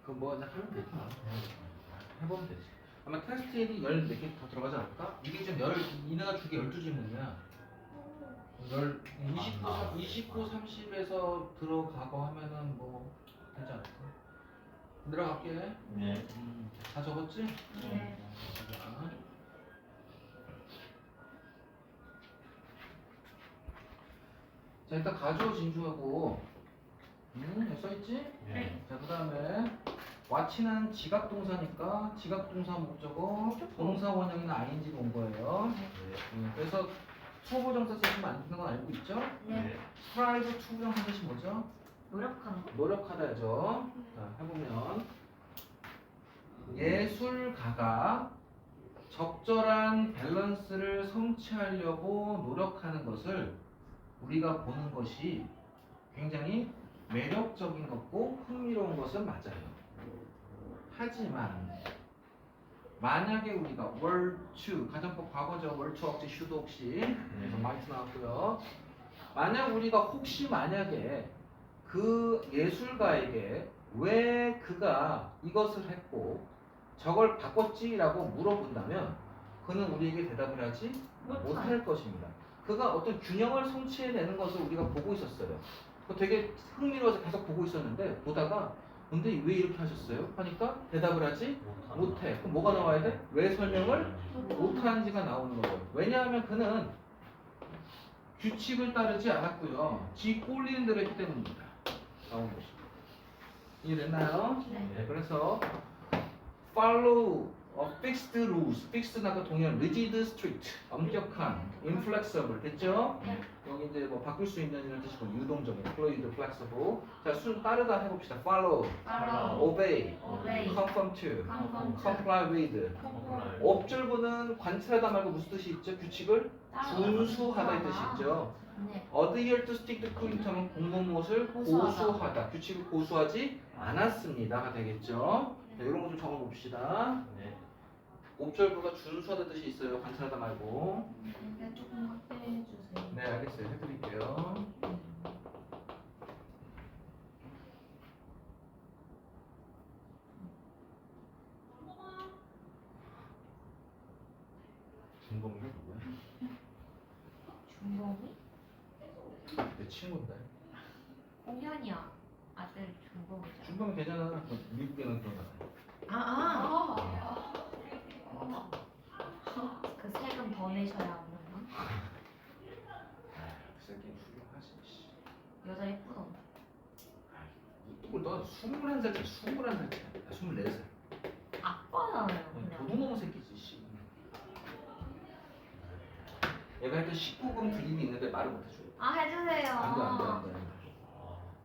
그럼 뭐 그냥 하면 되지 뭐. 해보면 되지. 아마 테스트 1이 14개 더 들어가지 않을까? 이게 지금 이내가 주게 12질문이야. 29, 30에서 들어가고 하면은 뭐 되지 않을까? 들어갈게. 네. 다 적었지? 네. 자 일단 가주어 진주하고 여기 써있지? 네. 자 그다음에 왓치는 지각동사니까 지각동사 목적어 동사 원형이나 ing로 온 거예요. 그래서 투부정사 쓰시면 안 되는 건 알고 있죠? 네. 스트라이브 투부정사 뜻이 뭐죠? 노력하는 거. 노력하다죠. 자 해보면 예술가가 적절한 밸런스를 성취하려고 노력하는 것을 우리가 보는 것이 굉장히 매력적인 것고 흥미로운 것은 맞아요. 하지만 만약에 우리가 were to 가정법 과거죠. were to 없지 should 없이 그래서 might 나왔고요. 만약 우리가 혹시 만약에 그 예술가에게 왜 그가 이것을 했고 저걸 바꿨지라고 물어본다면 그는 우리에게 대답을 하지 못할 것입니다. 그가 어떤 균형을 성취해내는 것을 우리가 보고 있었어요. 되게 흥미로워서 계속 보고 있었는데 보다가 근데 왜 이렇게 하셨어요? 하니까 대답을 하지 못해. 그럼 뭐가 나와야 돼? 왜 설명을 못하는지가 나오는 거예요. 왜냐하면 그는 규칙을 따르지 않았고요. 지 꼴리는 대로 했기 때문입니다. 나오는 것이. 이해됐나요? 네. 그래서 follow fixed rules. fixed는 아까 동의한 rigid, strict, 엄격한, inflexible 됐죠? 네. 여기 이제 뭐 바꿀 수 있는 이런 뜻이고 유동적인, fluid, flexible. 자, 순 따르다 해봅시다. follow, follow, obey, obey, conform to, conform to, comply with. 옵절부는 관찰하다 말고 무슨 뜻이 있죠? 규칙을 준수하다 이 뜻이 있죠. 네. adhere to, stick to, cling to는 공모무엇을 고수하다. 고수하다. 규칙을 고수하지 않았습니다가 되겠죠. 자, 이런 거 좀 적어봅시다. 네. 옵절부가 준수하다 뜻이 있어요. 관찰하다 말고. 네, 조금 확대해 주세요. 네, 알겠어요. 해드릴게요. 준범이가 누구야? 준범이? 내 친구인데. 공현이야. 아들 준범이죠. 준범이 괜찮아. 그 미국에는 그런 거 그 세금 더 내셔야 하는 거? 그 새끼 훌륭하지. 씨. 여자 예쁘던데. 누굴 너 21살짜리 21살짜리 24살. 아빠잖아요. 그냥. 도둑놈 새끼지. 씨. 얘가 하여튼 19금 드립이 있는데 말을 못해줘. 아 해주세요. 안돼.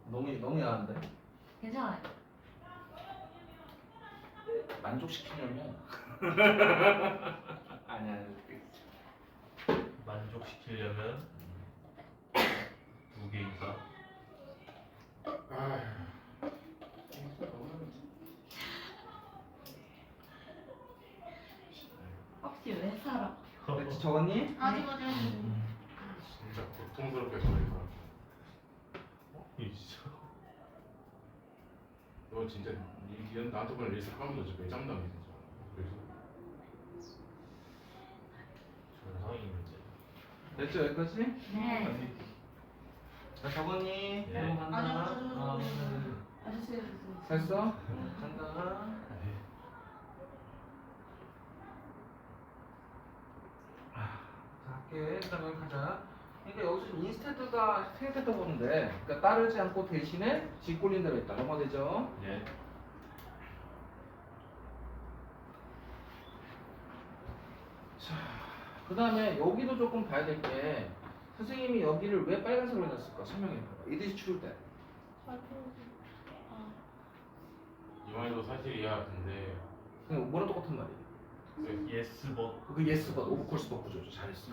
너무 야한데. 괜찮아요. 만족시키려면 아니야. 만족시키려면 2개 이상. 혹시 왜 살아? 네, 적었니? 아직 아직. 진짜 고통스럽게 저리가. 있어. 너 진짜 니 나한테 보낸 리스트 하면서 진짜 매장당해 진짜. 그래서 정상이 있는데. 됐죠 여기까지? 네. 자 적었니? 네. 넘어간다. 아저씨. 됐어? 간다. 갈게. 일단 여기 가자. 그러니까 여기서 인스테드가 생각했던 건데, 그러니까 따르지 않고 대신에 짓골린 대로 했다. 넘어되죠? 네. 자, 그 다음에 여기도 조금 봐야 될 게, 선생님이 여기를 왜 빨간색으로 해놨을까? 설명해 봐봐. It is true that. 이 말도 사실이야. 근데 그냥 뭐랑 똑같은 말이야. yes but. 그 yes but, of course but 구조죠. 잘했어.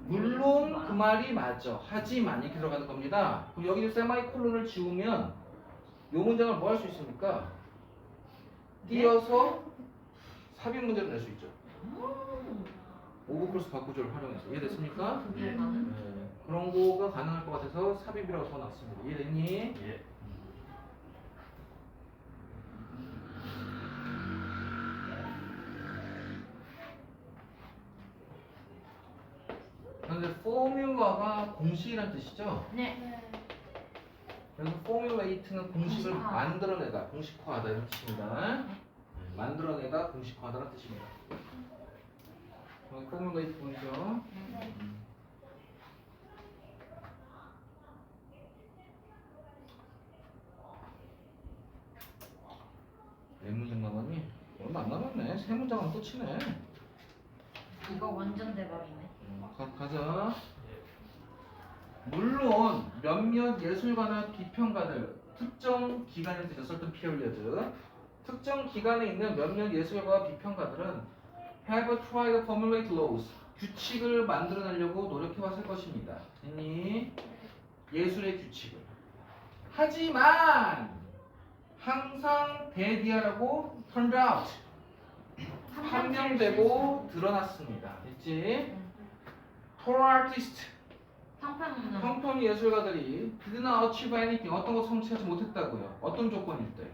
물론 그 말이 맞아. 하지만 이렇게 들어가는 겁니다. 그럼 여기서 세마이콜론을 지우면 이 문장을 뭐 할 수 있습니까? 띄어서 삽입 문제를 낼 수 있죠. 오브 플러스 바꾸조를 활용해서 이해됐습니까? 그게 가능? 네, 그런 거가 가능할 것 같아서 삽입이라고 써놨습니다. 이해됐니? 예. 그런데 포뮬러가 공식이란 뜻이죠. 네. 그래서 포뮬레이트는 공식을 공식화. 만들어내다, 공식화하다 이런 뜻입니다. 만들어내다, 공식화하다는 뜻입니다. 포뮬레이트 보이죠? 몇 문장 남았니? 얼마 안 남았네. 세 문장은 끝이네. 이거 완전 대박이네. 가자. 물론 몇몇 예술가나 비평가들 특정 기간에 있는 certain period 특정 기간에 있는 몇몇 예술가와 비평가들은 have tried to formulate laws 규칙을 만들어내려고 노력해왔을 것입니다. 됐니? 예술의 규칙을. 하지만 항상 대디아라고 turned out 판명되고 드러났습니다. 됐지? For artist 평평은 평평 예술가들이 did not achieve anything 어떤 것 성취하지 못했다고요. 어떤 조건일 때?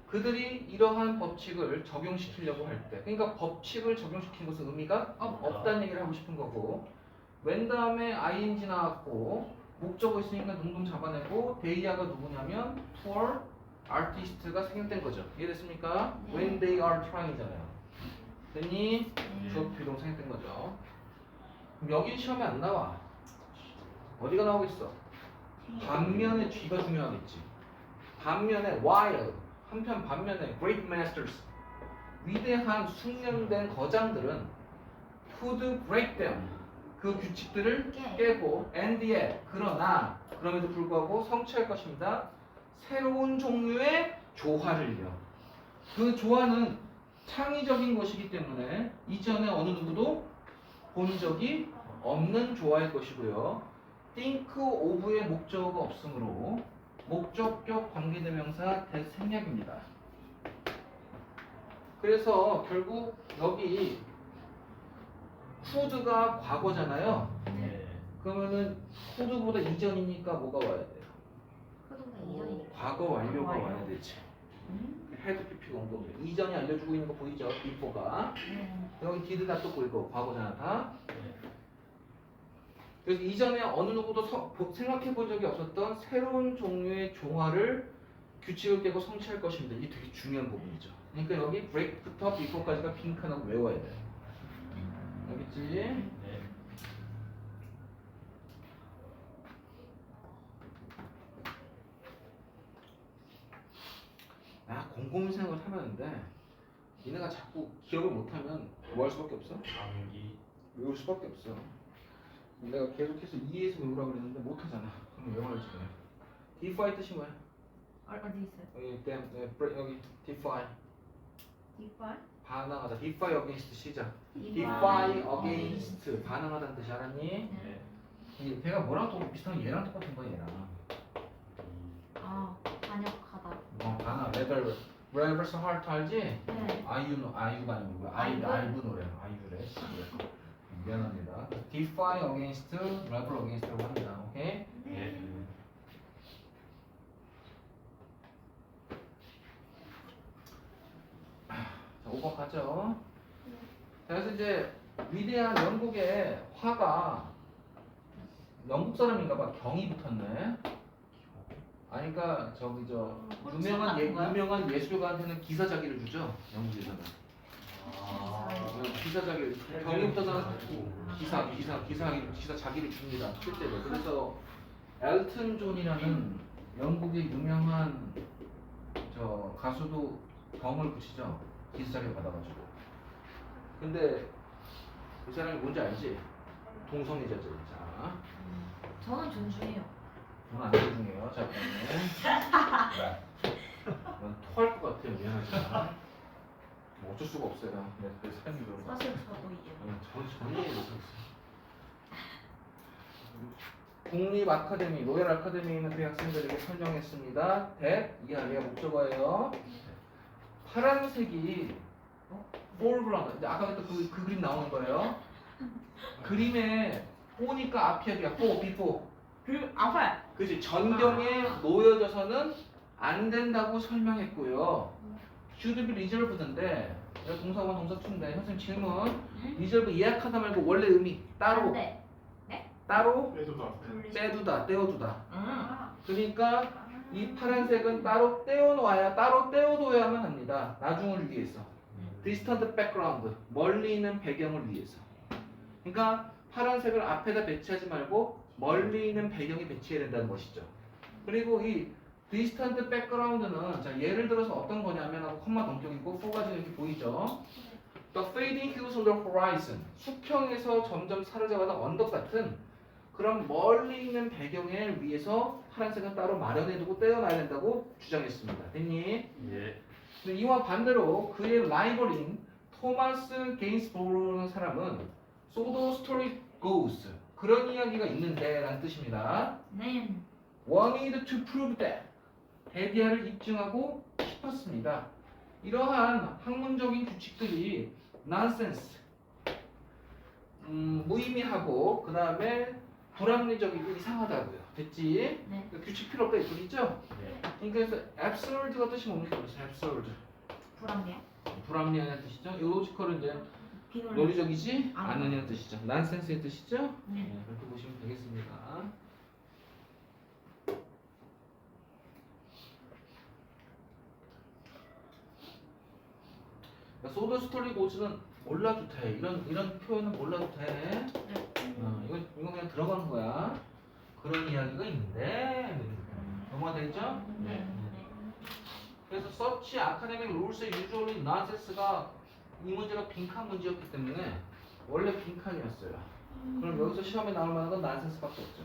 그들이 이러한 법칙을 적용시키려고 할 때. 그러니까 법칙을 적용시킨 것은 의미가 없다는 얘기를 하고 싶은 거고 when 다음에 ing 나왔고 목적어 있으니까 능동 잡아내고 데이아가 누구냐면 for artist가 생략된 거죠. 이해됐습니까? 네. when they are trying이잖아요. 됐니? 네. 주어 비동 생략된 거죠. 그럼 여긴 시험에 안 나와. 어디가 나오겠어? 반면에 G가 중요하겠지. 반면에 while 한편 반면에 great masters 위대한 숙련된 거장들은 could break them 그 규칙들을 깨고 and yet 그러나 그럼에도 불구하고 성취할 것입니다. 새로운 종류의 조화를요. 그 조화는 창의적인 것이기 때문에 이전에 어느 누구도 본 적이 없는 조화일 것이고요. think of의 목적어가 없으므로 목적격 관계대명사 대생략입니다. 그래서 결국 여기 could가 과거잖아요. 네. 그러면은 could보다 이전이니까 뭐가 와야 돼요? 그동안 이전이니까. 과거 완료가 와야 되지. 헤드 PP가 온 겁니다. 이전이 알려주고 있는 거 보이죠? before가. 여기 did 놔두고 이거 과거잖아 다. 그래서 이전에 어느 누구도 생각해 본 적이 없었던 새로운 종류의 조화를 규칙을 깨고 성취할 것입니다. 이게 되게 중요한 부분이죠. 그러니까 여기 break부터 before까지가 빈칸하고 외워야 돼요. 알겠지? 네. 곰곰이 생각을 해봤는데 얘네가 자꾸 기억을 못하면 뭐 할 수밖에 없어? 암기. 외울 수밖에 없어. 내가 계속해서 이해해서 외우라고 그랬는데 못하잖아. 그럼 외워야지. defy 뜻이 뭐야? 어디 있어요? 여기 defy 이빨? 반항하다. defy against 시작. defy defy against 반항하다는 뜻이 알았니? 네. 걔가 뭐랑 또 비슷한 얘랑 똑같은 거야 얘랑. 아, 반역하다. 반항 rebel so hard 알지? 네. 아이유가 아니고 아이브? 아이브 노래 아이유래. 미안합니다. defy against rebel against라고 합니다. 오케이? 예. 자, 5번 가죠. 자, 그래서 이제 위대한 영국의 화가 영국 사람인가 봐. 경이 붙었네. 아니 그러니까 저기 유명한 예술가한테는 기사자기를 주죠. 영국에서는. 기사자기를 경이 붙어서 기사자기를 줍니다. 실제로. 그래서 엘튼 존이라는 영국의 유명한 저 가수도 경을 붙이죠. 기사자기를 받아가지고. 근데 이 사람이 뭔지 알지? 동성애자죠. 자, 저는 존중해요. 저는 안 존중해요. 자, 그러면 토할 것 같아요. 미안하지만 뭐 어쩔 수가 없어요. 내 삶이 그런 거. 사실 저도 이해요. 저는 전혀 못했어요. 국립 아카데미, 로열 아카데미에 있는 대학생들에게 설명했습니다. that 이하리가 목적어예요. 파란색이 foreground. 아까 그 그림 나오는 거예요. 그림에 보니까 앞이야, before. 그 앞에. 그렇지. 전경에 놓여져서는 안 된다고 설명했고요. should be reserved인데 동사원 동사 투인데 선생님 질문. reserve 예약하다 말고 원래 의미 따로 네. 따로 빼도다. 빼두다 떼어두다. 아, 그러니까 이 파란색은 따로 떼어놓아야 따로 떼어둬야만 합니다. 나중을 위해서. distant background 멀리 있는 배경을 위해서. 그러니까 파란색을 앞에다 배치하지 말고 멀리 있는 배경에 배치해야 된다는 것이죠. 그리고 이 distant background는 자 예를 들어서 어떤 거냐면 하고 콤마 동격이고 4가지가 이렇게 보이죠. The fading hues on the horizon 수평에서 점점 사라져가는 언덕 같은 그런 멀리 있는 배경에 위해서 파란색은 따로 마련해두고 떼어놔야 된다고 주장했습니다. 됐니? 예. 근데 이와 반대로 그의 라이벌인 토마스 게인스보로라는 사람은 So the story goes 그런 이야기가 있는데 라는 뜻입니다. 네. wanted to prove that 데디아를 입증하고 싶었습니다. 이러한 학문적인 규칙들이 nonsense 무의미하고 그 다음에 불합리적이고 이상하다고요. 됐지? 네. 규칙 필요 없다 이 소리죠? 예. 그래서 absurd가 뜻이 뭡니까? 그래서 absurd 불합리야? 불합리하는 뜻이죠. illogical 이제 비논리. 논리적이지 아. 않느냐는 뜻이죠. nonsense의 뜻이죠? 네. 그렇게 보시면 되겠습니다. 소드 스토리 고즈는 몰라도 돼. 이런 표현은 몰라도 돼. 이거 그냥 들어간 거야. 그런 이야기가 있는데 넘어가 되겠죠? 네. 그래서 서치 아카데믹 룰스의 유주얼리 nonsense가 이 문제가 빈칸 문제였기 때문에 원래 빈칸이었어요. 그럼 여기서 시험에 나올 만한 건 nonsense밖에 없죠.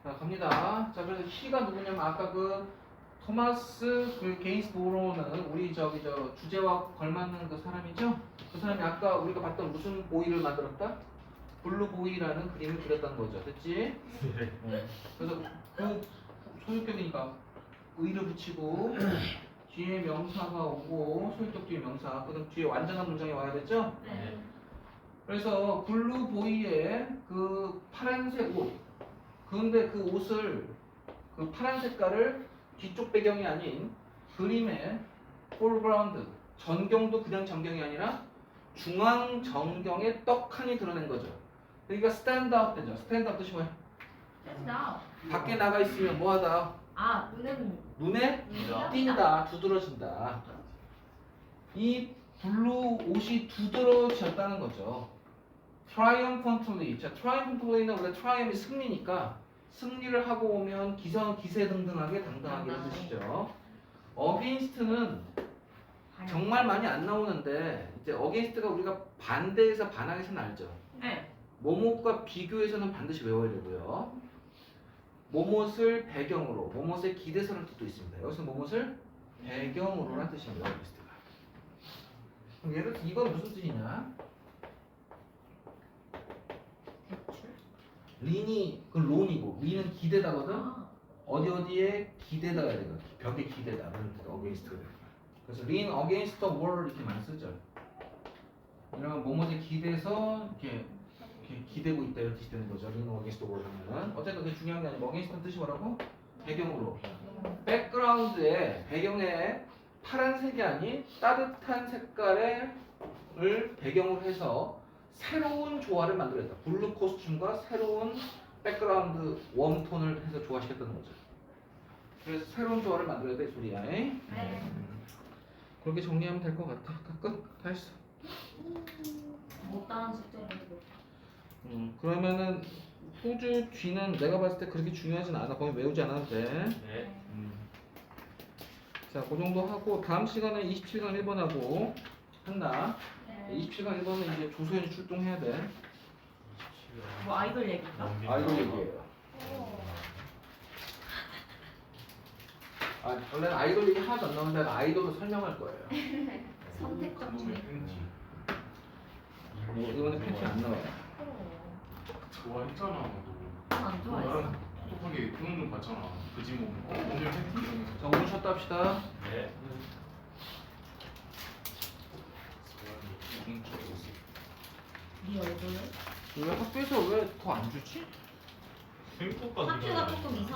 자 갑니다. 자 그래서 C가 누구냐면 아까 그 토마스 그 게인스보로는 우리 저 주제와 걸맞는 그 사람이죠. 그 사람이 아까 우리가 봤던 무슨 보이를 만들었다? 블루 보이라는 그림을 그렸다는 거죠. 됐지? 네. 그래서 그 소유격이니까 의를 붙이고 뒤에 명사가 오고 소유격 뒤에 명사 그다음 뒤에 완전한 문장이 와야 됐죠? 네. 그래서 블루 보이의 그 파란색 옷 그런데 그 옷을 그 파란 색깔을 뒤쪽 배경이 아닌 그림의 foreground 전경도 그냥 전경이 아니라 중앙 전경에 떡하니 드러낸 거죠. 그러니까 stand out 되죠. stand out 뜻이 뭐야? 나. 밖에 나가 있으면 뭐하다? 아 눈에 띈다, 두드러진다. 이 블루 옷이 두드러졌다는 거죠. triumphantly. 자, triumphantly는 원래 triumph이 승리니까 승리를 하고 오면 기세등등하게 당당하게라는 뜻이죠. against는 정말 많이 안 나오는데 이제 against가 우리가 반대해서 반항해서는 알죠. 네. 뭐뭇과 비교해서는 반드시 외워야 되고요. 뭐뭇을 배경으로, 뭐뭇의 기대서를 뜻도 있습니다. 여기서 뭐뭇을 배경으로라는 뜻입니다. against가. 그럼 예를 들어 이건 무슨 뜻이냐? 린이 그 론이고 린은 기대다거든. 어디에 기대다가 되거든. 벽에 기대다. 그러니까 against가 되는 거야. 그래서 린 against the wall 이렇게 많이 쓰죠. 이런 뭐뭐에 기대서 이렇게 기대고 있다 이런 뜻이 되는 거죠. 린 against the wall 하면은 어쨌든 그게 중요한 게 아니고 against는 뜻이 뭐라고? 배경으로. 백그라운드에 배경에 파란색이 아닌 따뜻한 색깔을 배경으로 해서 새로운 조화를 만들었다. 블루 코스튬과 새로운 백그라운드 웜톤을 해서 조화시켰다는 거죠. 그래서 새로운 조화를 만들어야 돼, 이 소리야. 네. 그렇게 정리하면 될 것 같아. 끝. 다 했어. 못다한 숙제를. 그러면은 호주 뒤는 내가 봤을 때 그렇게 중요하진 않아. 거의 외우지 않아도 돼. 네. 자, 그 정도 하고 다음 시간에 27강 1번하고 한다. 네. 27강 1번은 이제 조소연이 출동해야 돼. 뭐 아이돌 얘기인가? 아이돌 얘기예요. 아, 원래는 아이돌 얘기 하나도 안 나오는데 아이돌로 설명할 거예요. 선택적 그놈의 중에. 팬티. 이번에 팬티 안 나와요. 좋아했잖아, 너. 비슷하게 그런 좀 봤잖아. 그지 뭐. 오늘 했지 이러면서. 자, 오늘 쉬었다 합시다. 네. 네 얼굴을? 왜 학교에서 왜 더 안 주지? 생각보다 학교가 조금 이상해.